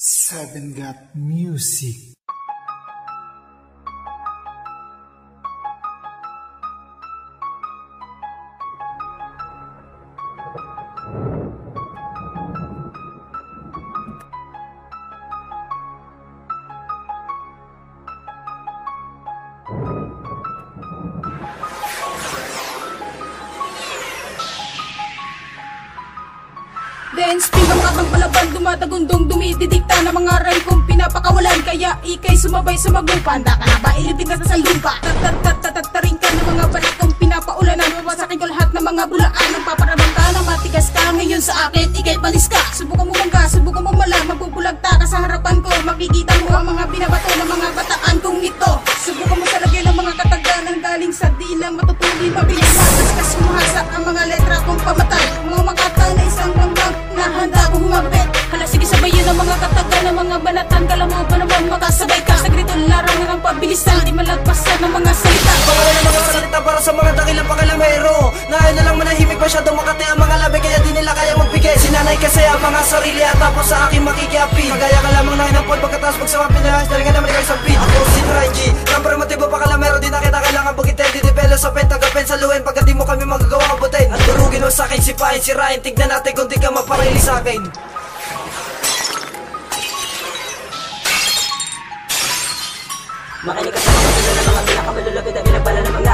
Seven Got Music. Dance ping ang mga palaban, dumatagundong dumididikta na mga ray kong pinapakawalan. Kaya ikay sumabay sa maglupa, handa ka na ba ilitin ka sa lupa? Tatatataring ka ng mga balik kong pinapaulanan. Mawasakin ko lahat ng mga bulaan. Ang paparamang ka na matigas ka ngayon sa akin, ikay palis ka. Subukan mo mangga, subukan mo malang, mabubulagta ka sa harapan ko. Makikita mo ang mga binabato ng mga bataan kong ito. Subukan mo talagay ng mga katagalan galing sa dilang matutuloy mabilis. Kasi sumuhasa ang mga letra kong pamatay. Mga makata na isang rambang na handa kong humabit. Hala sige sabayin ang mga kataga ng mga banatan. Kala mo ba naman makasabay ka sa grito larangan ng pabilisan. Di malagpasan ng mga salita. Bawal ng mga salita para sa mga dakilang pakalamero. Na ayaw na lang manahimik masyadong makati ang mga labi. Kaya di nila kaya magbigay. Sinanay kasi ang mga sarili at tapos sa akin makikiapin. Kagaya ka lamang na hinapod pagkatapos pagsama pinahas. Dali nga naman ikaw isang beat. Ako si Raiji Ramper motibo pakalamero. Di na kita kailangan bagitin. Di depelo sa pen tagapen sa luwen. Pagka di mo kami magagawa kabutin. At durugin mo sa akin sipahin sirain. Tignan natin kung di ka maparili sa akin. Makinig ka sa mga pila ng mga pinakamalulapit at pinagpala ng mga